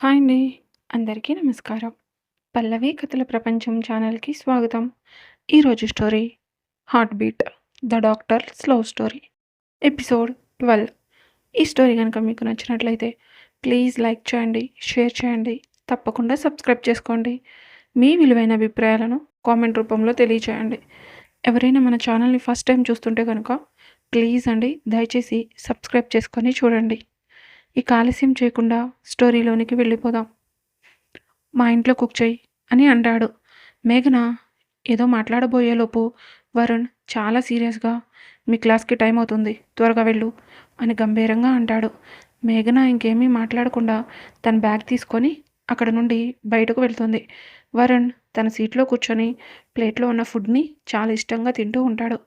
Hi అండి. అందరికీ నమస్కారం. 'పల్లవి కథల ప్రపంచం' ఛానల్‌కి స్వాగతం. ఈరోజు story 'heart beat the doctors love story' episode 12. ఈ స్టోరీ గనుక మీకు నచ్చినట్లయితే ప్లీజ్ లైక్ చేయండి, షేర్ చేయండి, తప్పకుండా సబ్స్క్రైబ్ చేసుకోండి. మీ విలువైన అభిప్రాయాలను కామెంట్ రూపంలో తెలియచేయండి. ఎవరైనా మన ఛానల్‌ని ఫస్ట్ టైం చూస్తుంటే గనుక ప్లీజ్ అండి దయచేసి సబ్స్క్రైబ్ చేసుకొని చూడండి. ఇక ఆలస్యం చేయకుండా స్టోరీలోనికి వెళ్ళిపోదాం. మా ఇంట్లో కుక్ చెయ్యి అని అంటాడు. మేఘన ఏదో మాట్లాడబోయేలోపు వరుణ్ చాలా సీరియస్గా మీ క్లాస్కి టైం అవుతుంది, త్వరగా వెళ్ళు అని గంభీరంగా అంటాడు. మేఘన ఇంకేమీ మాట్లాడకుండా తన బ్యాగ్ తీసుకొని అక్కడ నుండి బయటకు వెళ్తుంది. వరుణ్ తన సీట్లో కూర్చొని ప్లేట్లో ఉన్న ఫుడ్ని చాలా ఇష్టంగా తింటూ ఉంటాడు.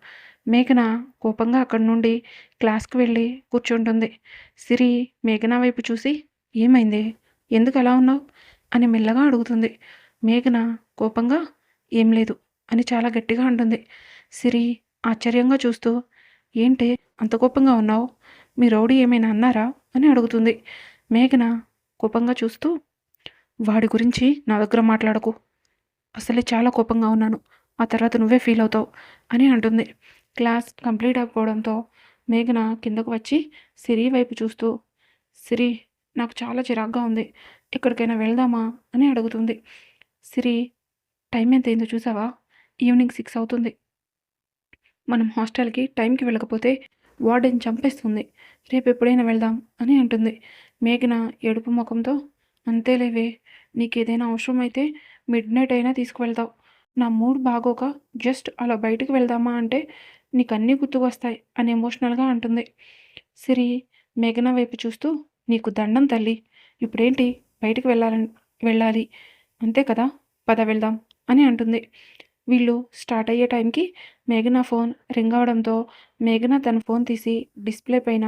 మేఘన కోపంగా అక్కడి నుండి క్లాస్కి వెళ్ళి కూర్చుంటుంది. సిరి మేఘన వైపు చూసి ఏమైంది, ఎందుకు అలా ఉన్నావు అని మెల్లగా అడుగుతుంది. మేఘన కోపంగా ఏం లేదు అని చాలా గట్టిగా అంటుంది. సిరి ఆశ్చర్యంగా చూస్తూ ఏంటే అంత కోపంగా ఉన్నావు, మీ రౌడీ ఏమైనా అన్నారా అని అడుగుతుంది. మేఘన కోపంగా చూస్తూ వాడి గురించి నా దగ్గర మాట్లాడకు, అసలే చాలా కోపంగా ఉన్నాను, ఆ తర్వాత నువ్వే ఫీల్ అవుతావు అని అంటుంది. క్లాస్ కంప్లీట్ అయిపోవడంతో మేఘన కిందకు వచ్చి సిరి వైపు చూస్తూ సిరి నాకు చాలా చిరాగ్గా ఉంది, ఎక్కడికైనా వెళ్దామా అని అడుగుతుంది. సిరి టైం ఎంత అయిందో చూసావా, ఈవినింగ్ 6 అవుతుంది, మనం హాస్టల్కి టైంకి వెళ్ళకపోతే వార్డెన్ చంపేస్తుంది, రేపు ఎప్పుడైనా వెళ్దాం అని అంటుంది. మేఘన ఏడుపు ముఖంతో అంతేలేవే, నీకేదైనా అవసరమైతే మిడ్ నైట్ అయినా తీసుకువెళ్తావు, నా మూడ్ బాగోక జస్ట్ అలా బయటకు వెళ్దామా అంటే నీకు అన్నీ గుర్తుకొస్తాయి అని ఎమోషనల్గా అంటుంది. సిరి మేఘన వైపు చూస్తూ నీకు దండం తల్లి, ఇప్పుడేంటి బయటికి వెళ్ళాలి అంతే కదా, పద వెళ్దాం అని అంటుంది. వీళ్ళు స్టార్ట్ అయ్యే టైంకి మేఘన ఫోన్ రింగ్ అవడంతో మేఘన తన ఫోన్ తీసి డిస్ప్లే పైన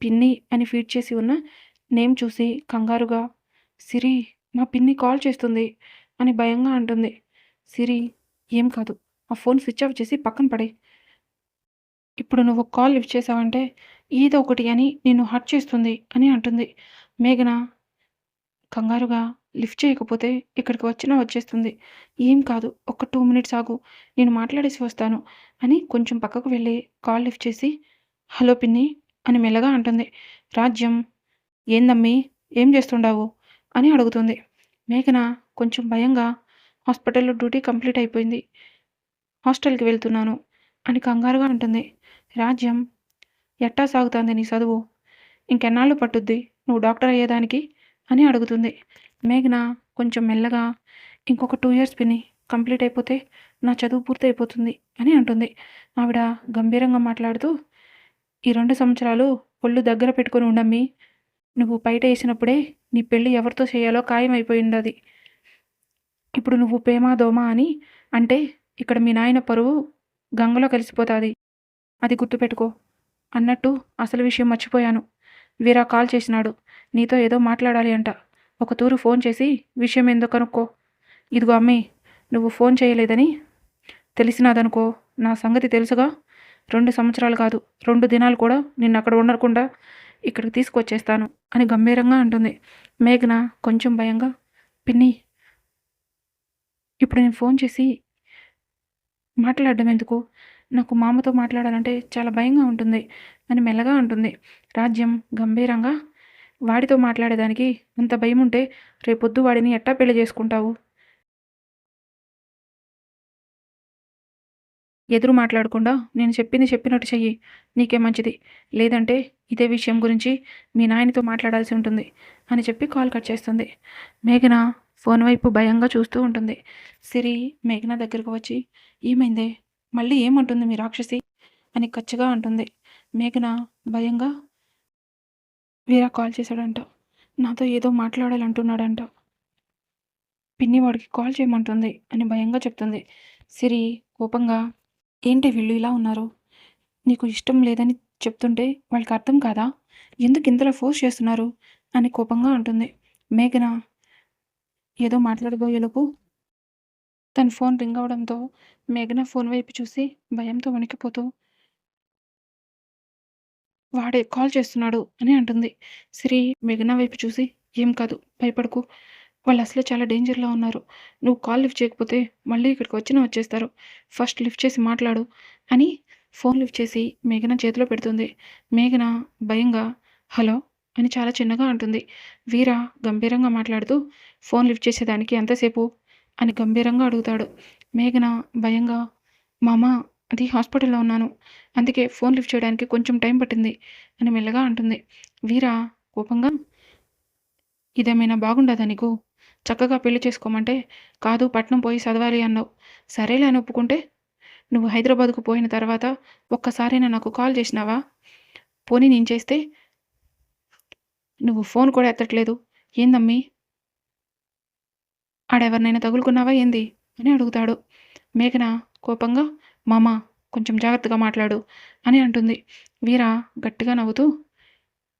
పిన్ని అని ఫీడ్ చేసి ఉన్న నేమ్ చూసి కంగారుగా సిరి మా పిన్ని కాల్ చేస్తుంది అని భయంగా అంటుంది. సిరి ఏం కాదు, ఆ ఫోన్ స్విచ్ ఆఫ్ చేసి పక్కన పడే, ఇప్పుడు నువ్వు కాల్ లిఫ్ట్ చేసావంటే ఏదో ఒకటి అని నిన్ను హర్ట్ చేస్తుంది అని అంటుంది. మేఘన కంగారుగా లిఫ్ట్ చేయకపోతే ఇక్కడికి వచ్చినా వచ్చేస్తుంది, ఏం కాదు ఒక 2 మినిట్స్ ఆగు, నేను మాట్లాడేసి వస్తాను అని కొంచెం పక్కకు వెళ్ళి కాల్ లిఫ్ట్ చేసి హలో పిన్ని అని మెల్లగా అంటుంది. రాజ్యం ఏందమ్మీ, ఏం చేస్తుండావు అని అడుగుతుంది. మేఘన కొంచెం భయంగా హాస్పిటల్లో డ్యూటీ కంప్లీట్ అయిపోయింది, హాస్టల్కి వెళ్తున్నాను అని కంగారుగా అంటుంది. రాజ్యం ఎట్టా సాగుతుంది నీ చదువు, ఇంకెన్నాళ్ళు పట్టుద్ది నువ్వు డాక్టర్ అయ్యేదానికి అని అడుగుతుంది. మేఘన కొంచెం మెల్లగా ఇంకొక 2 ఇయర్స్ పిన్ని, కంప్లీట్ అయిపోతే నా చదువు పూర్తి అయిపోతుంది అని అంటుంది. ఆవిడ గంభీరంగా మాట్లాడుతూ ఈ 2 సంవత్సరాలు ఒళ్ళు దగ్గర పెట్టుకొని ఉండమ్మి, నువ్వు బయట వేసినప్పుడే నీ పెళ్ళి ఎవరితో చేయాలో ఖాయమైపోయిందది, ఇప్పుడు నువ్వు ప్రేమ దోమ అని అంటే ఇక్కడ మీ నాయన పరువు గంగలో కలిసిపోతుంది, అది గుర్తుపెట్టుకో అన్నట్టు అసలు విషయం మర్చిపోయాను, వీరా కాల్ చేసినాడు, నీతో ఏదో మాట్లాడాలి అంట, ఒక తూరు ఫోన్ చేసి విషయం ఏందో కనుక్కో, ఇదిగో అమ్మి, నువ్వు ఫోన్ చేయలేదని తెలిసినాదనుకో నా సంగతి తెలుసుగా, 2 సంవత్సరాలు కాదు 2 దినాలు కూడా నిన్ను అక్కడ ఉండకుండా ఇక్కడికి తీసుకొచ్చేస్తాను అని గంభీరంగా అంటుంది. మేఘన కొంచెం భయంగా పిన్ని ఇప్పుడు నేను ఫోన్ చేసి మాట్లాడడం ఎందుకు, నాకు మామతో మాట్లాడాలంటే చాలా భయంగా ఉంటుంది అని మెల్లగా అంటుంది. రాజ్యం గంభీరంగా వాడితో మాట్లాడేదానికి అంత భయం ఉంటే రేపొద్దు వాడిని ఎట్టా పెళ్లి చేసుకుంటావు, ఎదురు మాట్లాడకుండా నేను చెప్పింది చెప్పినట్టు చెయ్యి, నీకే మంచిది, లేదంటే ఇదే విషయం గురించి మీ నాయనతో మాట్లాడాల్సి ఉంటుంది అని చెప్పి కాల్ కట్ చేస్తుంది. మేఘన ఫోన్ వైపు భయంగా చూస్తూ ఉంటుంది. సిరి మేఘన దగ్గరకు వచ్చి ఏమైందే, మళ్ళీ ఏమంటుంది మీ రాక్షసి అని కచ్చిగా అంటుంది. మేఘన భయంగా వీరా కాల్ చేశాడంట, నాతో ఏదో మాట్లాడాలంటున్నాడంట, పిన్ని వాడికి కాల్ చేయమంటుంది అని భయంగా చెప్తుంది. సిరి కోపంగా ఏంటి వీళ్ళు ఇలా ఉన్నారు, నీకు ఇష్టం లేదని చెప్తుంటే వాళ్ళకి అర్థం కాదా, ఎందుకు ఇంతలో ఫోర్స్ చేస్తున్నారు అని కోపంగా అంటుంది. మేఘన ఏదో మాట్లాడబోయేలోపు తన ఫోన్ రింగ్ అవడంతో మేఘన ఫోన్ వైపు చూసి భయంతో వణికిపోతూ వాడే కాల్ చేస్తున్నాడు అని అంటుంది. శ్రీ మేఘన వైపు చూసి ఏం కాదు, భయపడకు. వాళ్ళసలే చాలా డేంజర్‌లో ఉన్నారు. నువ్వు కాల్ లిఫ్ట్ చేయకపోతే మళ్ళీ ఇక్కడికి వచ్చినా వచ్చేస్తారు. ఫస్ట్ లిఫ్ట్ చేసి మాట్లాడు అని ఫోన్ లిఫ్ట్ చేసి మేఘన చేతిలో పెడుతుంది. మేఘన భయంగా హలో అని చాలా చిన్నగా అంటుంది. వీర గంభీరంగా మాట్లాడుతూ ఫోన్ లిఫ్ట్ చేసేదానికి ఎంతసేపు అని గంభీరంగా అడుగుతాడు. మేఘన భయంగా మామ అది హాస్పిటల్‌లో ఉన్నాను. అందుకే ఫోన్ లిఫ్ట్ చేయడానికి కొంచెం టైం పట్టింది అని మెల్లగా అంటుంది. వీర కోపంగా ఇదేమైనా బాగుండదా నీకు? చక్కగా పెళ్లి చేసుకోమంటే, కాదు పట్నం పోయి చదవాలి అన్నావు. సరేలే అని ఒప్పుకుంటే, నువ్వు హైదరాబాద్‌కు పోయిన తర్వాత ఒక్కసారైనా నాకు కాల్ చేసినావా? పోనీ నేను చేస్తే, నువ్వు ఫోన్ కూడా ఎత్తట్లేదు. ఏందమ్మీ? ఆడెవరినైనా తగులుకున్నావా ఏంది? అని అడుగుతాడు. మేఘన కోపంగా మామ కొంచెం జాగ్రత్తగా మాట్లాడు అని అంటుంది. వీర గట్టిగా నవ్వుతూ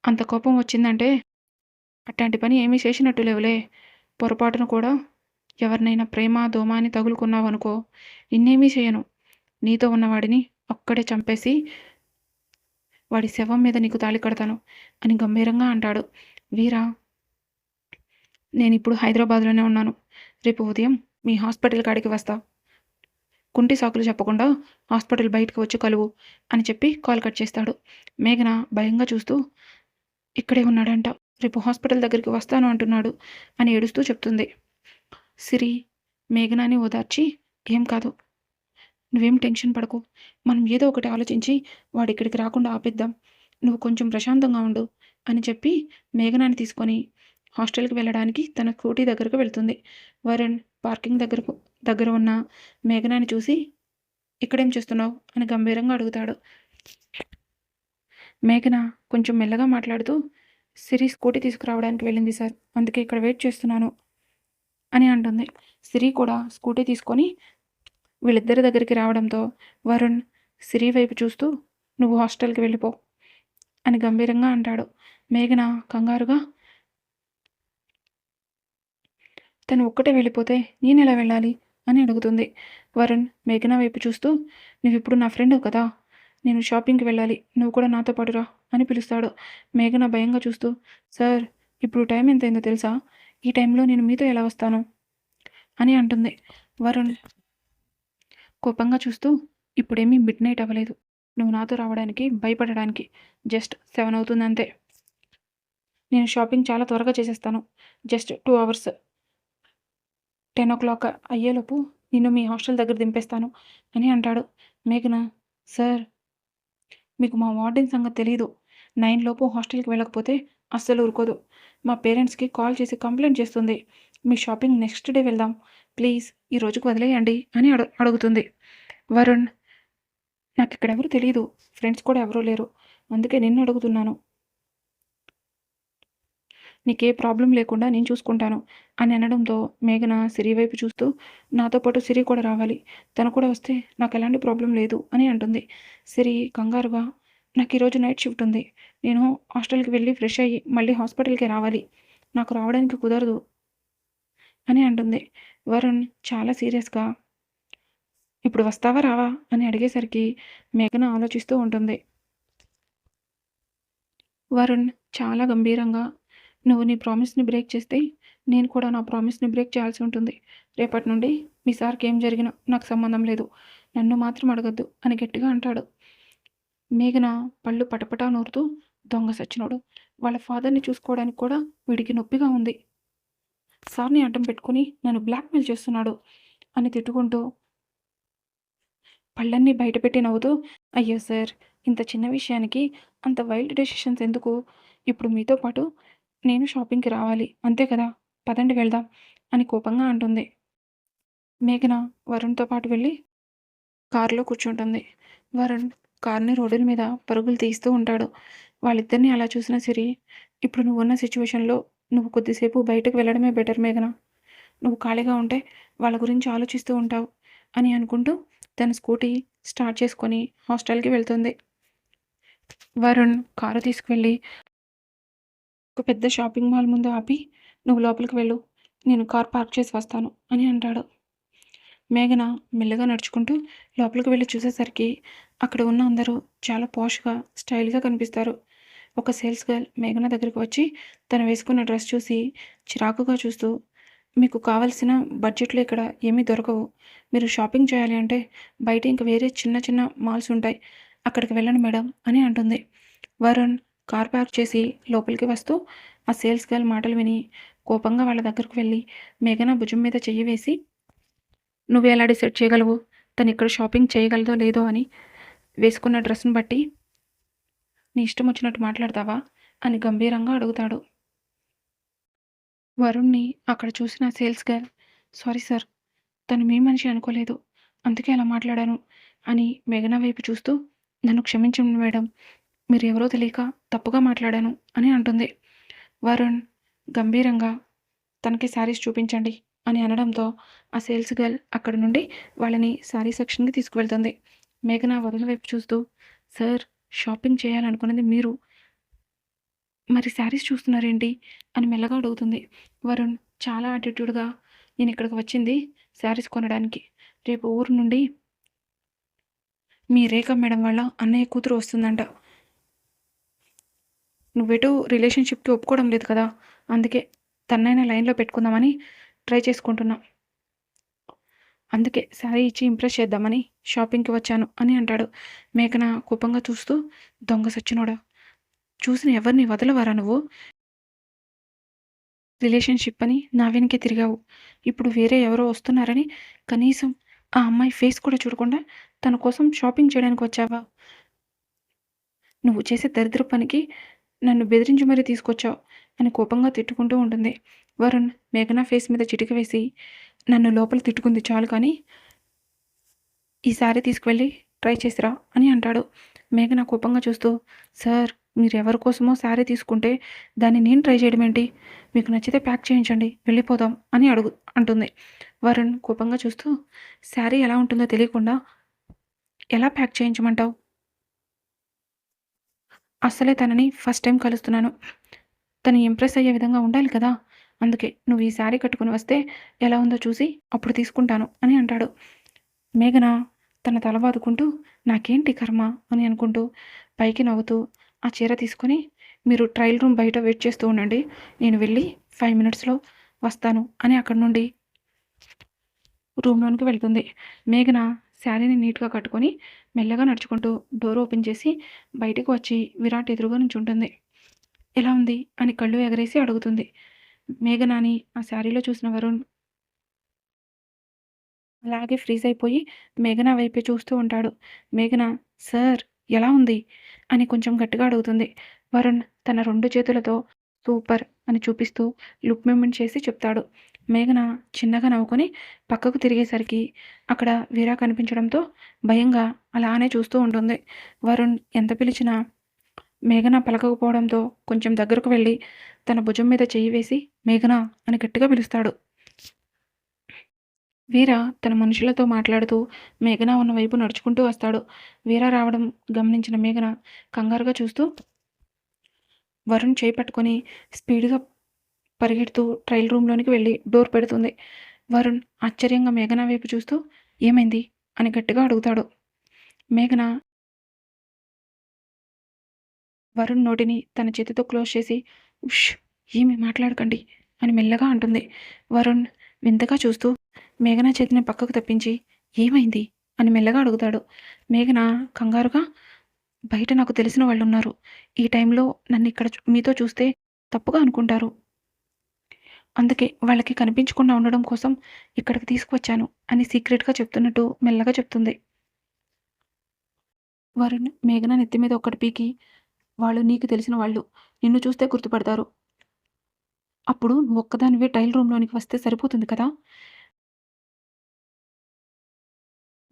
అంత కోపం వచ్చిందంటే అట్టాంటి పని ఏమీ చేసినట్టు లేవులే. పొరపాటున కూడా ఎవరినైనా ప్రేమ, దోమ అని తగులుకున్నావనుకో నిన్నేమీ చేయను. నీతో ఉన్నవాడిని అక్కడే చంపేసి వాడి శవం మీద నీకు తాళి కడతాను అని గంభీరంగా అంటాడు. వీర నేనిప్పుడు హైదరాబాద్‌లోనే ఉన్నాను. రేపు ఉదయం మీ హాస్పిటల్ కాడికి వస్తా. కుంటి సాకులు చెప్పకుండా హాస్పిటల్ బయటకు వచ్చి కలువు అని చెప్పి కాల్ కట్ చేస్తాడు. మేఘన భయంగా చూస్తూ ఇక్కడే ఉన్నాడంట. రేపు హాస్పిటల్ దగ్గరికి వస్తాను అంటున్నాడు అని ఏడుస్తూ చెప్తుంది. సిరి మేఘనాని ఓదార్చి ఏం కాదు. నువ్వేం టెన్షన్ పడకు. మనం ఏదో ఒకటి ఆలోచించి వాడిక్కడికి రాకుండా ఆపేద్దాం. నువ్వు కొంచెం ప్రశాంతంగా ఉండు అని చెప్పి మేఘనాని తీసుకొని హాస్టల్‌కి వెళ్ళడానికి తన స్కూటీ దగ్గరకు వెళ్తుంది. వరుణ్ పార్కింగ్ దగ్గర ఉన్న మేఘనాని చూసి ఇక్కడేం చేస్తున్నావు అని గంభీరంగా అడుగుతాడు. మేఘన కొంచెం మెల్లగా మాట్లాడుతూ సిరి స్కూటీ తీసుకురావడానికి వెళ్ళింది సార్. అందుకే ఇక్కడ వెయిట్ చేస్తున్నాను అని అంటుంది. సిరి కూడా స్కూటీ తీసుకొని వీళ్ళిద్దరి దగ్గరికి రావడంతో వరుణ్ సిరి వైపు చూస్తూ నువ్వు హాస్టల్‌కి వెళ్ళిపో అని గంభీరంగా అంటాడు. మేఘన కంగారుగా తను ఒక్కటే వెళ్ళిపోతే నేనెలా వెళ్ళాలి అని అడుగుతుంది. వరుణ్ మేఘన వైపు చూస్తూ నువ్విప్పుడు నా ఫ్రెండ్‌వి కదా! నేను షాపింగ్‌కి వెళ్ళాలి. నువ్వు కూడా నాతో పాటు రా అని పిలుస్తాడు. మేఘన భయంగా చూస్తూ సార్ ఇప్పుడు టైం ఎంతయిందో తెలుసా? ఈ టైంలో నేను మీతో ఎలా వస్తాను? అని అంటుంది. వరుణ్ కోపంగా చూస్తూ ఇప్పుడేమీ మిడ్ నైట్ అవ్వలేదు. నువ్వు నాతో రావడానికి భయపడడానికి జస్ట్ 7 అవుతుందంతే. నేను షాపింగ్ చాలా త్వరగా చేసేస్తాను. జస్ట్ 2 అవర్స్ 10:00 అయ్యేలోపు నిన్ను మీ హాస్టల్ దగ్గర దింపేస్తాను అని అంటాడు. మేఘన సార్ మీకు మా వార్డెన్ సంగతి తెలీదు. 9 లోపు హాస్టల్‌కి వెళ్ళకపోతే అస్సలు ఊరుకోదు. మా పేరెంట్స్‌కి కాల్ చేసి కంప్లెయింట్ చేస్తుంది. మీ షాపింగ్ నెక్స్ట్ డే వెళ్దాం. ప్లీజ్ ఈ రోజుకి వదిలేయండి అని అడుగుతుంది. వరుణ్ నాకిక్కడెవరు తెలీదు. ఫ్రెండ్స్ కూడా ఎవరూ లేరు. అందుకే నిన్ను అడుగుతున్నాను. నీకే ప్రాబ్లమ్ లేకుండా నేను చూసుకుంటాను అని అనడంతో మేఘన సిరి వైపు చూస్తూ నాతో పాటు సిరి కూడా రావాలి. తను కూడా వస్తే నాకు ఎలాంటి ప్రాబ్లం లేదు అని అంటుంది. సిరి కంగారుగా నాకు ఈరోజు నైట్ షిఫ్ట్ ఉంది. నేను హాస్టల్‌కి వెళ్ళి ఫ్రెష్ అయ్యి మళ్ళీ హాస్పిటల్‌కే రావాలి. నాకు రావడానికి కుదరదు అని అంటుంది. వరుణ్ చాలా సీరియస్‌గా ఇప్పుడు వస్తావా రావా అని అడిగేసరికి మేఘన ఆలోచిస్తూ ఉంటుంది. వరుణ్ చాలా గంభీరంగా నువ్వు నీ ప్రామిస్‌ని బ్రేక్ చేస్తే నేను కూడా నా ప్రామిస్‌ని బ్రేక్ చేయాల్సి ఉంటుంది. రేపటి నుండి మీ సార్‌కి ఏం జరిగినా నాకు సంబంధం లేదు. నన్ను మాత్రం అడగొద్దు అని గట్టిగా అంటాడు. మేఘన పళ్ళు పటపటా నూరుతూ దొంగ సచ్చినోడు. వాళ్ళ ఫాదర్‌ని చూసుకోవడానికి కూడా వీడికి నొప్పిగా ఉంది. సార్‌ని అడ్డం పెట్టుకొని నన్ను బ్లాక్‌మెయిల్ చేస్తున్నాడు అని తిట్టుకుంటూ పళ్ళన్నీ బయటపెట్టి నవ్వుతూ అయ్యో సార్! ఇంత చిన్న విషయానికి అంత వైల్డ్ డెసిషన్స్ ఎందుకు? ఇప్పుడు మీతో పాటు నేను షాపింగ్‌కి రావాలి. అంతే కదా! పదండి వెళ్దాం అని కోపంగా అంటుంది. మేఘన వరుణ్‌తో పాటు వెళ్ళి కారులో కూర్చుంటుంది. వరుణ్ కార్‌ని రోడ్డుల మీద పరుగులు తీస్తూ ఉంటాడు. వాళ్ళిద్దరిని అలా చూసిన సిరి ఇప్పుడు నువ్వున్న సిట్యుయేషన్‌లో నువ్వు కొద్దిసేపు బయటకు వెళ్ళడమే బెటర్ మేఘన. నువ్వు ఖాళీగా ఉంటే వాళ్ళ గురించి ఆలోచిస్తూ ఉంటావు అని అనుకుంటూ తన స్కూటీ స్టార్ట్ చేసుకొని హాస్టల్‌కి వెళ్తుంది. వరుణ్ కారు తీసుకువెళ్ళి ఒక పెద్ద షాపింగ్ మాల్ ముందు ఆపి నువ్వు లోపలికి వెళ్ళు. నేను కార్ పార్క్ చేసి వస్తాను అని అంటాడు. మేఘన మెల్లగా నడుచుకుంటూ లోపలికి వెళ్ళి చూసేసరికి అక్కడ ఉన్న అందరూ చాలా పాష్‌గా, స్టైల్‌గా కనిపిస్తారు. ఒక సేల్స్ గర్ల్ మేఘన దగ్గరికి వచ్చి తను వేసుకున్న డ్రెస్ చూసి చిరాకుగా చూస్తూ, మీకు కావాల్సిన బడ్జెట్లో ఇక్కడ ఏమీ దొరకవు. మీరు షాపింగ్ చేయాలి అంటే బయట ఇంక వేరే చిన్న చిన్న మాల్స్ ఉంటాయి. అక్కడికి వెళ్ళండి మేడం అని అంటుంది. వరుణ్ కార్ పార్క్ చేసి లోపలికి వస్తూ ఆ సేల్స్ గర్ల్ మాటలు విని కోపంగా వాళ్ళ దగ్గరకు వెళ్ళి మేఘన భుజం మీద చెయ్యి వేసి, నువ్వు ఎలా డిసైడ్ చేయగలవు తను ఇక్కడ షాపింగ్ చేయగలదో లేదో అని? వేసుకున్న డ్రెస్ని బట్టి నీ ఇష్టం వచ్చినట్టు మాట్లాడతావా అని గంభీరంగా అడుగుతాడు. వరుణ్ణి అక్కడ చూసిన సేల్స్ గర్ల్, సారీ సార్, తను మీ మనిషి అనుకోలేదు, అందుకే అలా మాట్లాడాను అని మేఘన వైపు చూస్తూ, నన్ను క్షమించండి మేడం, మీరు ఎవరో తెలియక తప్పుగా మాట్లాడాను అని అంటుంది. వరుణ్ గంభీరంగా తనకి శారీస్ చూపించండి అని అనడంతో ఆ సేల్స్ గర్ల్ అక్కడి నుండి వాళ్ళని శారీ సెక్షన్కి తీసుకువెళ్తుంది. మేఘన వరుణ్ వైపు చూస్తూ, సార్, షాపింగ్ చేయాలనుకున్నది మీరు, మరి శారీస్ చూస్తున్నారేంటి అని మెల్లగా అడుగుతుంది. వరుణ్ చాలా యాటిట్యూడ్గా, నేను ఇక్కడికి వచ్చింది శారీస్ కొనడానికి. రేపు ఊరు నుండి మీ రేఖ మేడం వాళ్ళ అన్నయ్య కూతురు వస్తుందంట. నువ్వెటు రిలేషన్షిప్కి ఒప్పుకోవడం లేదు కదా, అందుకే తన్నైనా లైన్లో పెట్టుకుందామని ట్రై చేసుకుంటున్నా. అందుకే శారీ ఇచ్చి ఇంప్రెస్ చేద్దామని షాపింగ్కి వచ్చాను అని అంటాడు. మేఘన కోపంగా చూస్తూ, దొంగ సచ్చినోడా, చూసిన ఎవరిని వదలవారా నువ్వు? రిలేషన్షిప్ అని నా వెనకే తిరిగావు. ఇప్పుడు వేరే ఎవరో వస్తున్నారని కనీసం ఆ అమ్మాయి ఫేస్ కూడా చూడకుండా తన కోసం షాపింగ్ చేయడానికి వచ్చావా? నువ్వు చేసే దరిద్ర పనికి నన్ను బెదిరించి మరీ తీసుకొచ్చావు అని కోపంగా తిట్టుకుంటూ ఉంటుంది. వరుణ్ మేఘన ఫేస్ మీద చిటిక వేసి, నన్ను లోపల తిట్టుకుంది చాలు కానీ ఈసారి తీసుకువెళ్ళి ట్రై చేసిరా అని అంటాడు. మేఘన కోపంగా చూస్తూ, సార్, మీరు ఎవరి కోసమో శారీ తీసుకుంటే దాన్ని నేను ట్రై చేయడం ఏంటి? మీకు నచ్చితే ప్యాక్ చేయించండి, వెళ్ళిపోదాం అని అంటుంది. వరుణ్ కోపంగా చూస్తూ, శారీ ఎలా ఉంటుందో తెలియకుండా ఎలా ప్యాక్ చేయించమంటావు? అస్సలే తనని ఫస్ట్ టైం కలుస్తున్నాను. తను ఇంప్రెస్ అయ్యే విధంగా ఉండాలి కదా, అందుకే నువ్వు ఈ శారీ కట్టుకుని వస్తే ఎలా ఉందో చూసి అప్పుడు తీసుకుంటాను అని అంటాడు. మేఘన తన తల బాదుకుంటూ, నాకేంటి కర్మ అని అనుకుంటూ పైకి నవ్వుతూ ఆ చీర తీసుకొని, మీరు ట్రయల్ రూమ్ బయట వెయిట్ చేస్తూ ఉండండి, నేను వెళ్ళి 5 మినిట్స్లో వస్తాను అని అక్కడి నుండి రూమ్లోనికి వెళ్తుంది. మేఘన శారీని నీట్గా కట్టుకొని మెల్లగా నడుచుకుంటూ డోర్ ఓపెన్ చేసి బయటకు వచ్చి విరాట్ ఎదురుగా నుంచుంటుంది. ఎలా ఉంది అని కళ్ళు ఎగరేసి అడుగుతుంది. మేఘనాని ఆ శారీలో చూసిన వరుణ్ అలాగే ఫ్రీజ్ అయిపోయి మేఘన వైపే చూస్తూ ఉంటాడు. మేఘన, సార్, ఎలా ఉంది అని కొంచెం గట్టిగా అడుగుతుంది. వరుణ్ తన 2 చేతులతో సూపర్ అని చూపిస్తూ లుక్ మూమెంట్ చేసి చెప్తాడు. మేఘన చిన్నగా నవ్వుకొని పక్కకు తిరిగేసరికి అక్కడ వీరా కనిపించడంతో భయంగా అలానే చూస్తూ ఉంటుంది. వరుణ్ ఎంత పిలిచినా మేఘన పలకకపోవడంతో కొంచెం దగ్గరకు వెళ్ళి తన భుజం మీద చెయ్యి వేసి మేఘన అని గట్టిగా పిలుస్తాడు. వీర తన మనుషులతో మాట్లాడుతూ మేఘన ఉన్న వైపు నడుచుకుంటూ వస్తాడు. వీర రావడం గమనించిన మేఘన కంగారుగా చూస్తూ వరుణ్ చేయి పట్టుకొని స్పీడ్గా పరిగెడుతూ ట్రయల్ రూమ్లోనికి వెళ్ళి డోర్ పెడుతుంది. వరుణ్ ఆశ్చర్యంగా మేఘన వైపు చూస్తూ ఏమైంది అని గట్టిగా అడుగుతాడు. మేఘన వరుణ్ నోటిని తన చేతితో క్లోజ్ చేసి, ఉష్, ఏమీ మాట్లాడకండి అని మెల్లగా అంటుంది. వరుణ్ వింతగా చూస్తూ మేఘన చేతిని పక్కకు తప్పించి, ఏమైంది అని మెల్లగా అడుగుతాడు. మేఘన కంగారుగా, బయట నాకు తెలిసిన వాళ్ళున్నారు, ఈ టైంలో నన్ను ఇక్కడ మీతో చూస్తే తప్పుగా అనుకుంటారు, అందుకే వాళ్ళకి కనిపించకుండా ఉండడం కోసం ఇక్కడికి తీసుకువచ్చాను అని సీక్రెట్గా చెప్తున్నట్టు మెల్లగా చెప్తుంది. వరుణ్ మేఘన నెత్తి మీద ఒక్కటి పీకి, వాళ్ళు నీకు తెలిసిన వాళ్ళు, నిన్ను చూస్తే గుర్తుపడతారు, అప్పుడు నువ్వు ఒక్కదానివే ట్రయల్ రూమ్లోనికి వస్తే సరిపోతుంది కదా,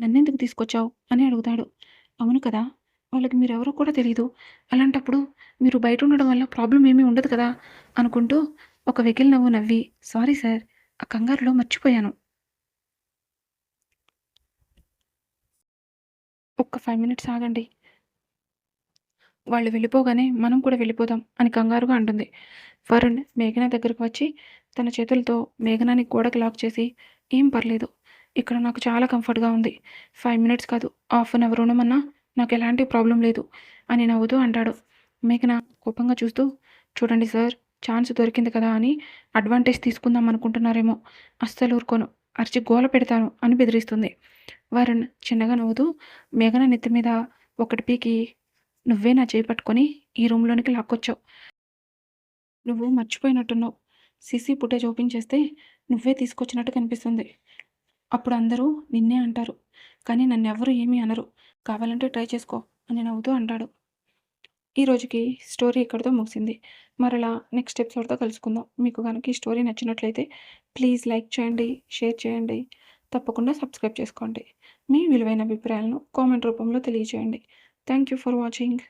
నన్నెందుకు తీసుకొచ్చావు అని అడుగుతాడు. అవును కదా, వాళ్ళకి మీరెవరో కూడా తెలీదు, అలాంటప్పుడు మీరు బయట ఉండడం వల్ల ప్రాబ్లం ఏమీ ఉండదు కదా అనుకుంటూ ఒక వెకిలి నవ్వు నవ్వి, సారీ సార్, ఆ కంగారులో మర్చిపోయాను, ఒక్క 5 మినిట్స్ ఆగండి, వాళ్ళు వెళ్ళిపోగానే మనం కూడా వెళ్ళిపోదాం అని కంగారుగా అంటుంది. వరుణ్ మేఘన దగ్గరకు వచ్చి తన చేతులతో మేఘనాని గోడకి లాక్ చేసి, ఏం పర్లేదు, ఇక్కడ నాకు చాలా కంఫర్ట్గా ఉంది, 5 మినిట్స్ కాదు, హాఫ్ అన్ అవర్ ఉండమన్నా నాకు ఎలాంటి ప్రాబ్లం లేదు అని నవ్వుతూ అంటాడు. మేఘన కోపంగా చూస్తూ, చూడండి సార్, ఛాన్స్ దొరికింది కదా అని అడ్వాంటేజ్ తీసుకుందాం అనుకుంటున్నారేమో. అస్సలు ఊరుకోను, అరిచి గోల పెడతాను అని బెదిరిస్తుంది. వరుణ్ చిన్నగా నవ్వుతూ మేఘన నెత్తి మీద ఒకటి పీకి, నువ్వే నా చేయి పట్టుకొని ఈ రూమ్లోనికి లాక్కొచ్చావు. నువ్వు మర్చిపోయినట్టున్నావు. సీసీ ఫుటేజ్ ఓపెన్ చేస్తే నువ్వే తీసుకొచ్చినట్టు కనిపిస్తుంది. అప్పుడు అందరూ నిన్నే అంటారు, కానీ నన్నెవ్వరూ ఏమీ అనరు. కావాలంటే ట్రై చేసుకో అని నవ్వుతూ అంటాడు. ఈ రోజుకి స్టోరీ ఇక్కడితో ముగిసింది. మరలా నెక్స్ట్ ఎపిసోడ్‌తో కలుసుకుందాం. మీకు గనుక ఈ స్టోరీ నచ్చినట్లయితే ప్లీజ్ లైక్ చేయండి, షేర్ చేయండి. తప్పకుండా సబ్స్క్రైబ్ చేసుకోండి. మీ విలువైన అభిప్రాయాలను కామెంట్ రూపంలో తెలియజేయండి. Thank you for watching.